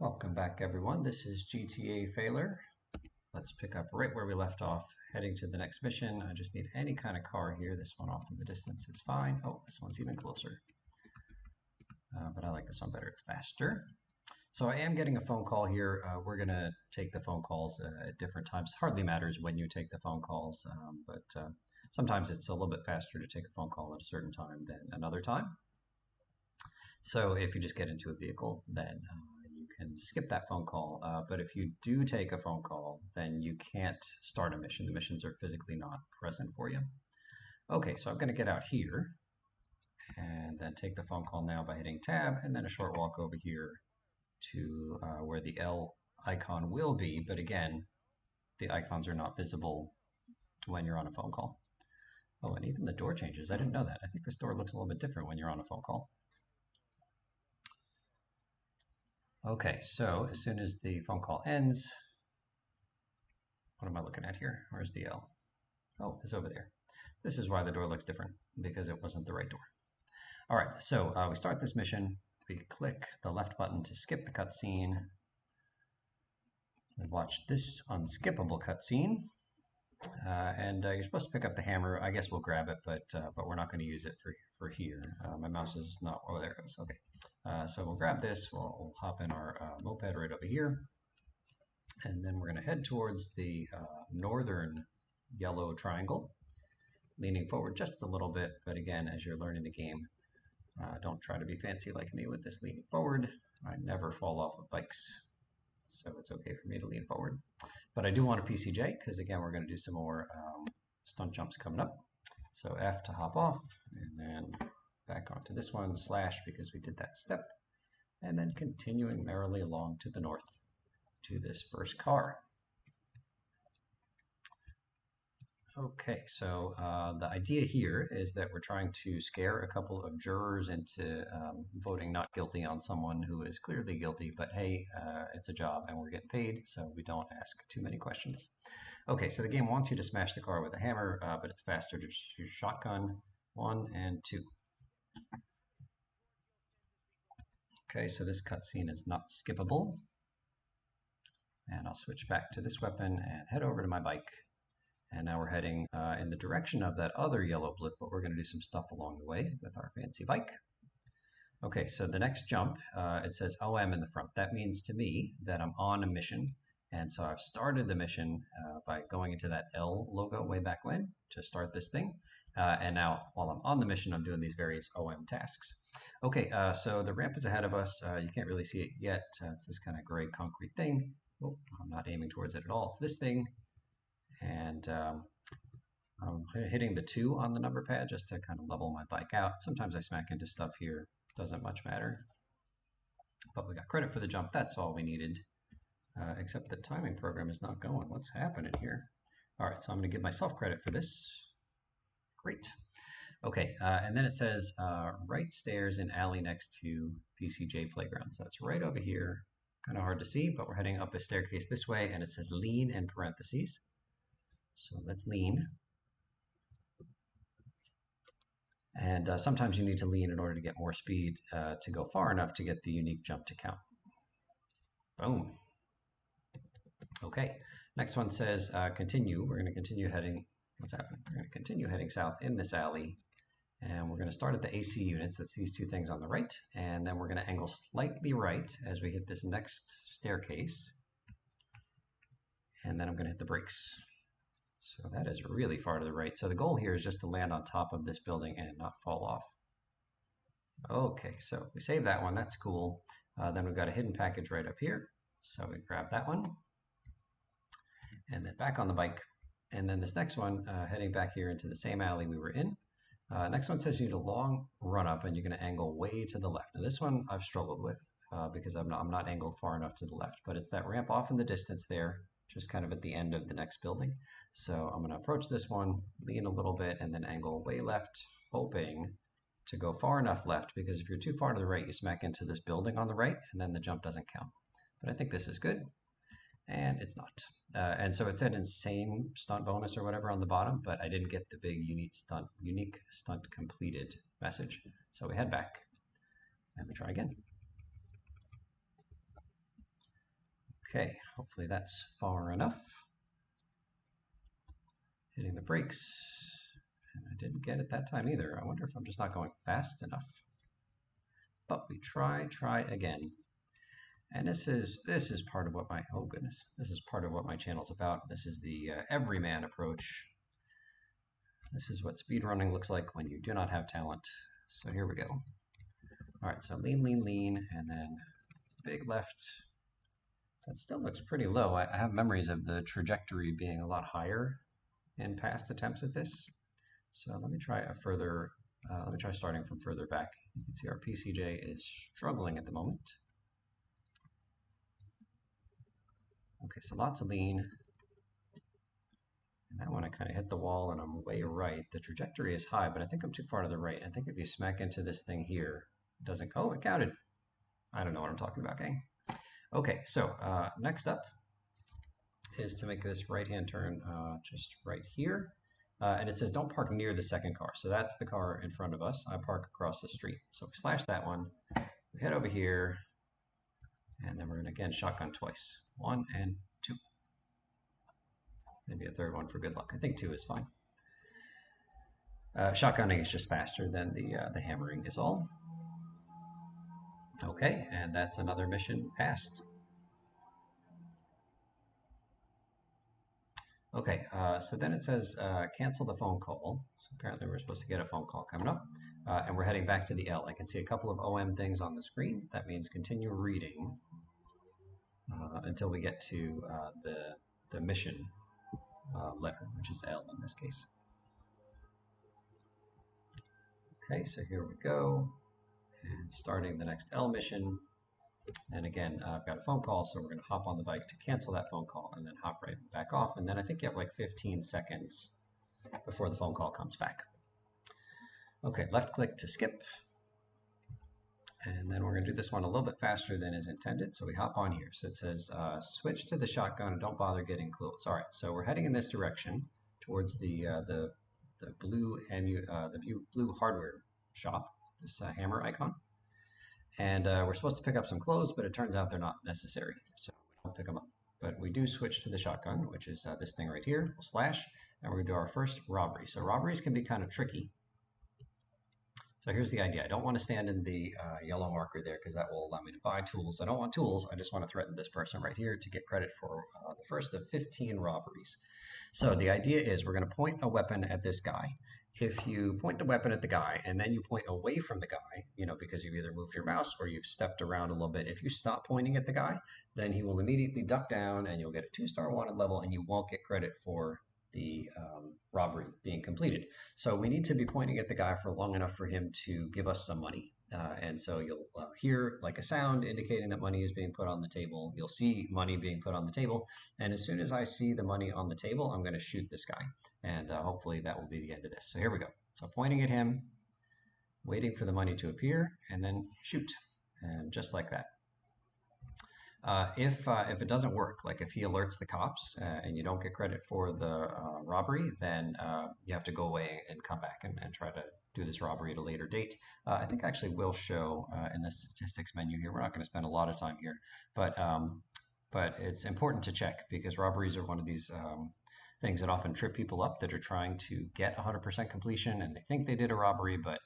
Welcome back, everyone. This is GTA Failure. Let's pick up right where we left off, heading to the next mission. I just need any kind of car here. This one off in the distance is fine. Oh, this one's even closer. But I like this one better. It's faster. So I am getting a phone call here. We're going to take the phone calls at different times. Hardly matters when you take the phone calls, but sometimes it's a little bit faster to take a phone call at a certain time than another time. So if you just get into a vehicle, then you can skip that phone call. But if you do take a phone call, then you can't start a mission. The missions are physically not present for you. Okay, so I'm going to get out here and then take the phone call now by hitting tab, and then a short walk over here to where the L icon will be. But again, the icons are not visible when you're on a phone call. Oh, and even the door changes. I didn't know that. I think this door looks a little bit different when you're on a phone call. Okay, so as soon as the phone call ends, what am I looking at here? Where's the L? Oh, it's over there. This is why the door looks different, because it wasn't the right door. All right, so we start this mission. We click the left button to skip the cutscene. We watch this unskippable cutscene. And you're supposed to pick up the hammer. I guess we'll grab it, but we're not going to use it for here. My mouse is not. Oh, there it goes. Okay, so we'll grab this. We'll hop in our moped right over here, and then we're going to head towards the northern yellow triangle, leaning forward just a little bit. But again, as you're learning the game, don't try to be fancy like me with this leaning forward. I never fall off of bikes, so it's okay for me to lean forward. But I do want a PCJ because, again, we're going to do some more stunt jumps coming up. So F to hop off, and then back onto this one, slash because we did that step, and then continuing merrily along to the north to this first car. Okay, so the idea here is that we're trying to scare a couple of jurors into voting not guilty on someone who is clearly guilty, but hey, it's a job and we're getting paid, so we don't ask too many questions. Okay, so the game wants you to smash the car with a hammer, but it's faster to just use shotgun. 1 and 2. Okay, so this cutscene is not skippable. And I'll switch back to this weapon and head over to my bike. And now we're heading in the direction of that other yellow blip, but we're going to do some stuff along the way with our fancy bike. Okay, so the next jump, it says OM in the front. That means to me that I'm on a mission. And so I've started the mission by going into that L logo way back when to start this thing. And now while I'm on the mission, I'm doing these various OM tasks. Okay, so the ramp is ahead of us. You can't really see it yet. It's this kind of gray concrete thing. Oh, I'm not aiming towards it at all. It's this thing. And I'm hitting the 2 on the number pad just to kind of level my bike out. Sometimes I smack into stuff here. Doesn't much matter. But we got credit for the jump. That's all we needed. Except the timing program is not going. What's happening here? All right, so I'm going to give myself credit for this. Great. Okay, and then it says right stairs in alley next to PCJ Playground. So that's right over here. Kind of hard to see, but we're heading up a staircase this way, and it says lean in parentheses. So let's lean. And sometimes you need to lean in order to get more speed to go far enough to get the unique jump to count. Boom. Okay, next one says continue. We're going to continue heading. What's happening? We're going to continue heading south in this alley. And we're going to start at the AC units. That's these 2 things on the right. And then we're going to angle slightly right as we hit this next staircase. And then I'm going to hit the brakes. So that is really far to the right. So the goal here is just to land on top of this building and not fall off. Okay, so we save that one. That's cool. Then we've got a hidden package right up here. So we grab that one. And then back on the bike. And then this next one, heading back here into the same alley we were in. Next one says you need a long run up and you're going to angle way to the left. Now this one I've struggled with because I'm not angled far enough to the left. But it's that ramp off in the distance there, just kind of at the end of the next building. So I'm going to approach this one, lean a little bit, and then angle way left, hoping to go far enough left, because if you're too far to the right, you smack into this building on the right, and then the jump doesn't count. But I think this is good, and it's not. And so it said insane stunt bonus or whatever on the bottom, but I didn't get the big unique stunt completed message. So we head back, and we try again. Okay, hopefully that's far enough. Hitting the brakes. And I didn't get it that time either. I wonder if I'm just not going fast enough. But we try again. And this is part of what my, oh goodness, this is part of what my channel's about. This is the everyman approach. This is what speedrunning looks like when you do not have talent. So here we go. All right, so lean, lean, lean, and then big left. That still looks pretty low. I have memories of the trajectory being a lot higher in past attempts at this. So let me try a further, let me try starting from further back. You can see our PCJ is struggling at the moment. Okay, so lots of lean. And that one I kind of hit the wall and I'm way right. The trajectory is high, but I think I'm too far to the right. I think if you smack into this thing here, it doesn't, oh, it counted. I don't know what I'm talking about, gang. Okay, so next up is to make this right-hand turn just right here. And it says don't park near the second car. So that's the car in front of us. I park across the street. So we slash that one, we head over here, and then we're gonna again shotgun twice. 1 and 2. Maybe a third one for good luck. I think 2 is fine. Shotgunning is just faster than the hammering is all. Okay, and that's another mission passed. Okay, so then it says cancel the phone call. So apparently we're supposed to get a phone call coming up. And we're heading back to the L. I can see a couple of OM things on the screen. That means continue reading until we get to the mission letter, which is L in this case. Okay, so here we go. And starting the next L mission. And again, I've got a phone call, so we're going to hop on the bike to cancel that phone call and then hop right back off. And then I think you have like 15 seconds before the phone call comes back. Okay, left click to skip. And then we're going to do this one a little bit faster than is intended. So we hop on here. So it says switch to the shotgun and don't bother getting close. All right, so we're heading in this direction towards the blue blue hardware shop, this hammer icon. And we're supposed to pick up some clothes, but it turns out they're not necessary. So we don't pick them up. But we do switch to the shotgun, which is this thing right here. We'll slash, and we're going to do our first robbery. So robberies can be kind of tricky. So here's the idea. I don't want to stand in the yellow marker there because that will allow me to buy tools. I don't want tools. I just want to threaten this person right here to get credit for the first of 15 robberies. So the idea is we're going to point a weapon at this guy. If you point the weapon at the guy and then you point away from the guy, you know, because you've either moved your mouse or you've stepped around a little bit, if you stop pointing at the guy, then he will immediately duck down and you'll get a 2-star wanted level and you won't get credit for the robbery being completed. So we need to be pointing at the guy for long enough for him to give us some money. And so you'll hear like a sound indicating that money is being put on the table. You'll see money being put on the table. And as soon as I see the money on the table, I'm going to shoot this guy. And hopefully that will be the end of this. So here we go. So pointing at him, waiting for the money to appear, and then shoot. And just like that. If it doesn't work, like if he alerts the cops and you don't get credit for the robbery, then you have to go away and come back and try to do this robbery at a later date. I think actually will show in the statistics menu here. We're not going to spend a lot of time here, but it's important to check because robberies are one of these things that often trip people up that are trying to get 100% completion and they think they did a robbery, but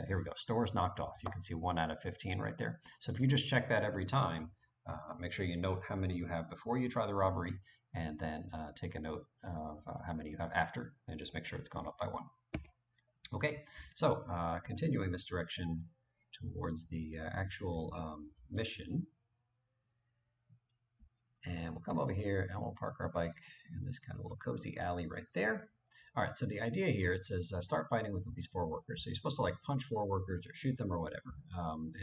here we go. Stores knocked off. You can see 1 out of 15 right there. So if you just check that every time, make sure you note how many you have before you try the robbery, and then take a note of how many you have after, and just make sure it's gone up by 1. Okay, so continuing this direction towards the actual mission, and we'll come over here and we'll park our bike in this kind of little cozy alley right there. All right, so the idea here, it says start fighting with these 4 workers. So you're supposed to like punch 4 workers or shoot them or whatever.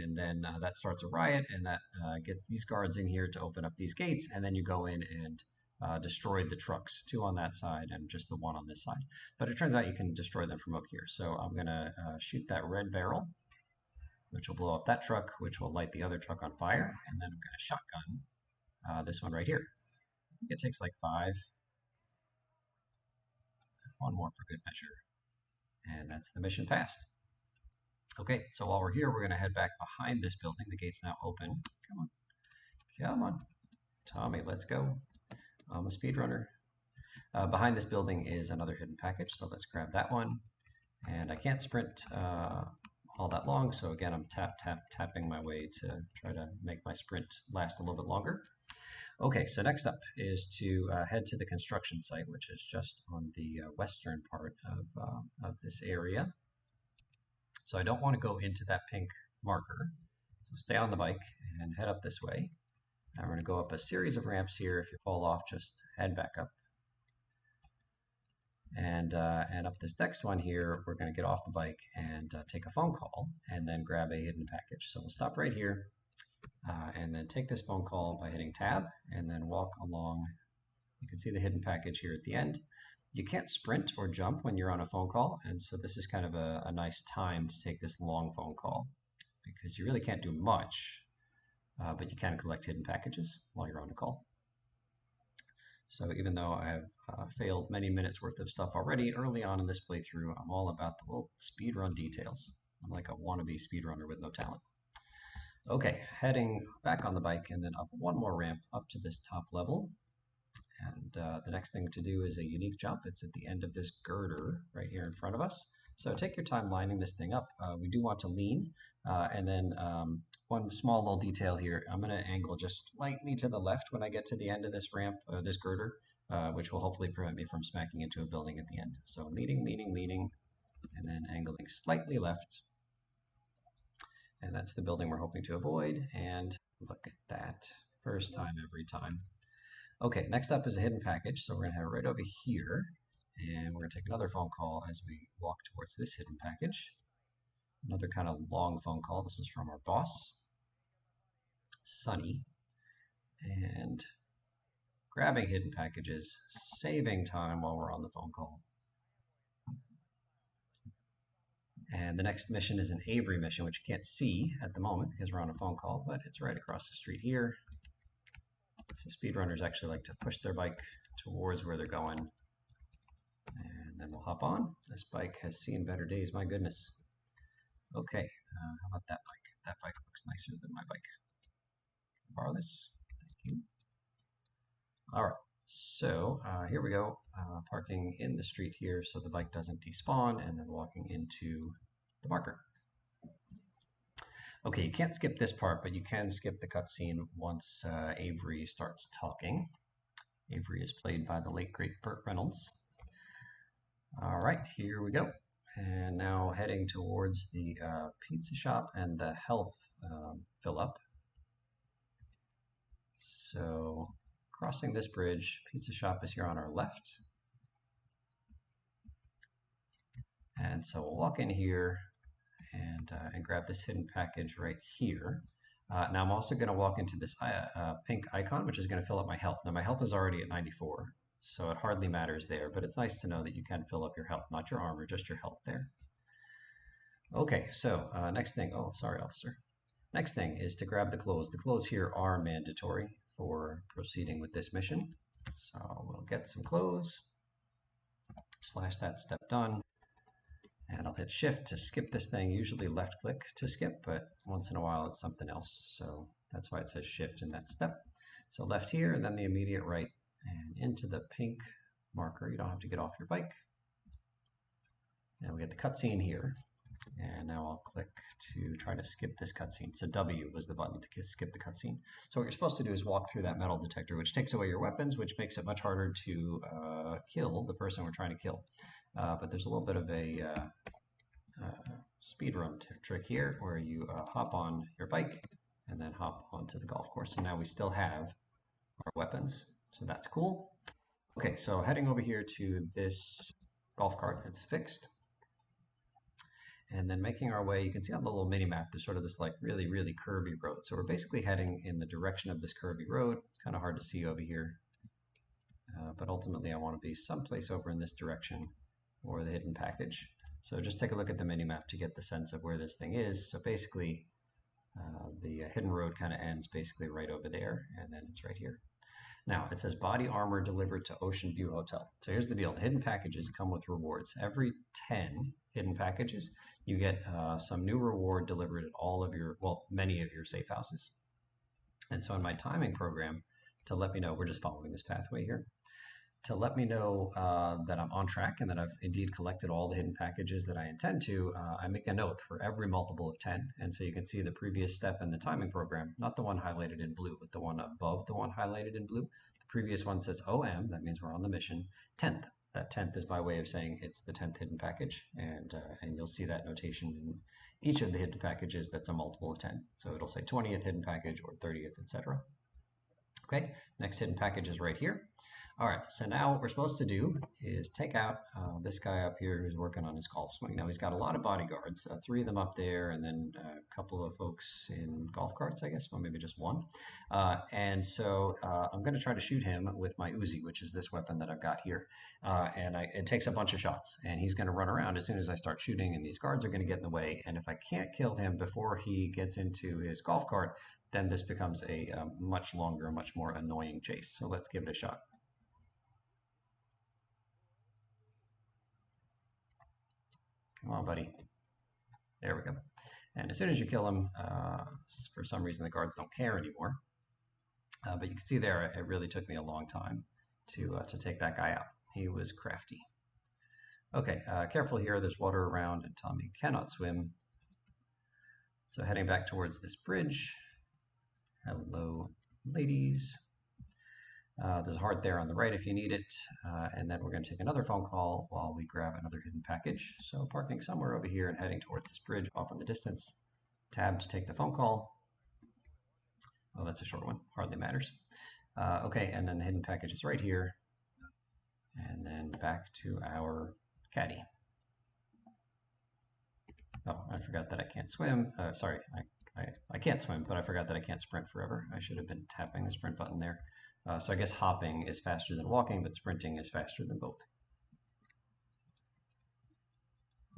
And then that starts a riot and that gets these guards in here to open up these gates. And then you go in and destroy the trucks, 2 on that side and just the 1 on this side. But it turns out you can destroy them from up here. So I'm going to shoot that red barrel, which will blow up that truck, which will light the other truck on fire. And then I'm going to shotgun this one right here. I think it takes like 5. 1 more for good measure. And that's the mission passed. Okay, so while we're here, we're going to head back behind this building. The gate's now open. Come on. Come on. Tommy, let's go. I'm a speedrunner. Behind this building is another hidden package, so let's grab that one. And I can't sprint all that long, so again, I'm tapping my way to try to make my sprint last a little bit longer. Okay, so next up is to head to the construction site, which is just on the western part of this area. So I don't want to go into that pink marker. So stay on the bike and head up this way. And we're going to go up a series of ramps here. If you fall off, just head back up. And up this next one here, we're going to get off the bike and take a phone call and then grab a hidden package. So we'll stop right here and then take this phone call by hitting tab and then walk along. You can see the hidden package here at the end. You can't sprint or jump when you're on a phone call, and so this is kind of a nice time to take this long phone call because you really can't do much, but you can collect hidden packages while you're on a call. So even though I have failed many minutes worth of stuff already early on in this playthrough, I'm all about the little speedrun details. I'm like a wannabe speedrunner with no talent. Okay, heading back on the bike and then up one more ramp up to this top level. And the next thing to do is a unique jump. It's at the end of this girder right here in front of us. So take your time lining this thing up. We do want to lean. And then one small little detail here, I'm going to angle just slightly to the left when I get to the end of this ramp, this girder, which will hopefully prevent me from smacking into a building at the end. So leaning, and then angling slightly left. And that's the building we're hoping to avoid. And look at that. First time every time. Okay, next up is a hidden package. So we're going to head right over here. And we're going to take another phone call as we walk towards this hidden package. Another kind of long phone call. This is from our boss, Sunny. And grabbing hidden packages, saving time while we're on the phone call. And the next mission is an Avery mission, which you can't see at the moment because we're on a phone call, but it's right across the street here. So speedrunners actually like to push their bike towards where they're going. And then we'll hop on. This bike has seen better days, my goodness. Okay, how about that bike? That bike looks nicer than my bike. Can I borrow this? Thank you. All right, so here we go. Parking in the street here so the bike doesn't despawn, and then walking into the marker. Okay, you can't skip this part, but you can skip the cutscene once Avery starts talking. Avery is played by the late, great Burt Reynolds. All right, here we go. And now heading towards the pizza shop and the health fill-up. So crossing this bridge, pizza shop is here on our left. And so we'll walk in here and grab this hidden package right here. Now I'm also going to walk into this pink icon, which is going to fill up my health. Now my health is already at 94, so it hardly matters there, but it's nice to know that you can fill up your health, not your armor, just your health there. Okay, so next thing, oh, sorry, officer. Next thing is to grab the clothes. The clothes here are mandatory for proceeding with this mission. So we'll get some clothes, slash that step done, and I'll hit shift to skip this thing, usually left click to skip, but once in a while it's something else. So that's why it says shift in that step. So left here and then the immediate right and into the pink marker. You don't have to get off your bike. And we get the cutscene here. And now I'll click to try to skip this cutscene. So W was the button to skip the cutscene. So what you're supposed to do is walk through that metal detector, which takes away your weapons, which makes it much harder to kill the person we're trying to kill. But there's a little bit of a speedrun trick here where you hop on your bike and then hop onto the golf course. So now we still have our weapons. So that's cool. Okay, so heading over here to this golf cart, it's fixed. And then making our way, you can see on the little mini map, there's sort of this like really, really curvy road. So we're basically heading in the direction of this curvy road. It's kind of hard to see over here. But ultimately I want to be someplace over in this direction or the hidden package. So just take a look at the mini map to get the sense of where this thing is. So basically the hidden road kind of ends basically right over there, and then it's right here. Now, it says body armor delivered to Ocean View Hotel. So here's the deal. The hidden packages come with rewards. Every 10 hidden packages, you get some new reward delivered at all of your, well, many of your safe houses. And so in my timing program, to let me know, we're just following this pathway here, to let me know that I'm on track and that I've indeed collected all the hidden packages that I intend to. I make a note for every multiple of 10. And so you can see the previous step in the timing program, not the one highlighted in blue, but the one above the one highlighted in blue. The previous one says OM, that means we're on the mission. 10th, that 10th is my way of saying it's the 10th hidden package. And you'll see that notation in each of the hidden packages that's a multiple of 10. So it'll say 20th hidden package or 30th, etc. Okay, next hidden package is right here. All right, so now what we're supposed to do is take out this guy up here who's working on his golf swing. Now he's got a lot of bodyguards, 3 of them up there, and then a couple of folks in golf carts, I guess, or maybe just one. And so I'm going to try to shoot him with my Uzi, which is this weapon that I've got here. It takes a bunch of shots, and he's going to run around as soon as I start shooting, and these guards are going to get in the way. And if I can't kill him before he gets into his golf cart, then this becomes a much longer, much more annoying chase. So let's give it a shot. Come on, buddy. There we go. And as soon as you kill him, for some reason the guards don't care anymore. But you can see there, it really took me a long time to take that guy out. He was crafty. Okay, careful here. There's water around, and Tommy cannot swim. So heading back towards this bridge. Hello, ladies. There's a heart there on the right if you need it. And then we're going to take another phone call while we grab another hidden package. So parking somewhere over here and heading towards this bridge off in the distance. Tab to take the phone call. Oh, that's a short one. Hardly matters. Okay, and then the hidden package is right here. And then back to our caddy. Oh, I forgot that I can't swim. Sorry, I can't swim, but I forgot that I can't sprint forever. I should have been tapping the sprint button there. So I guess hopping is faster than walking, but sprinting is faster than both.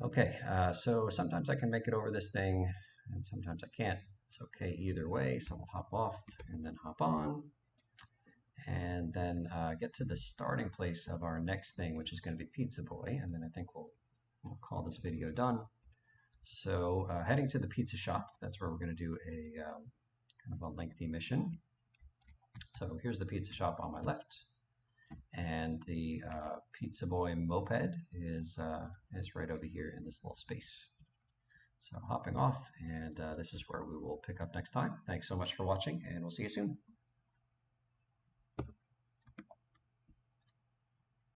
Okay, so sometimes I can make it over this thing, and sometimes I can't. It's okay either way, so we'll hop off and then hop on, and then get to the starting place of our next thing, which is going to be Pizza Boy, and then I think we'll call this video done. So heading to the pizza shop, that's where we're going to do a kind of a lengthy mission. So here's the pizza shop on my left, and the Pizza Boy moped is right over here in this little space. So hopping off, and this is where we will pick up next time. Thanks so much for watching, and we'll see you soon.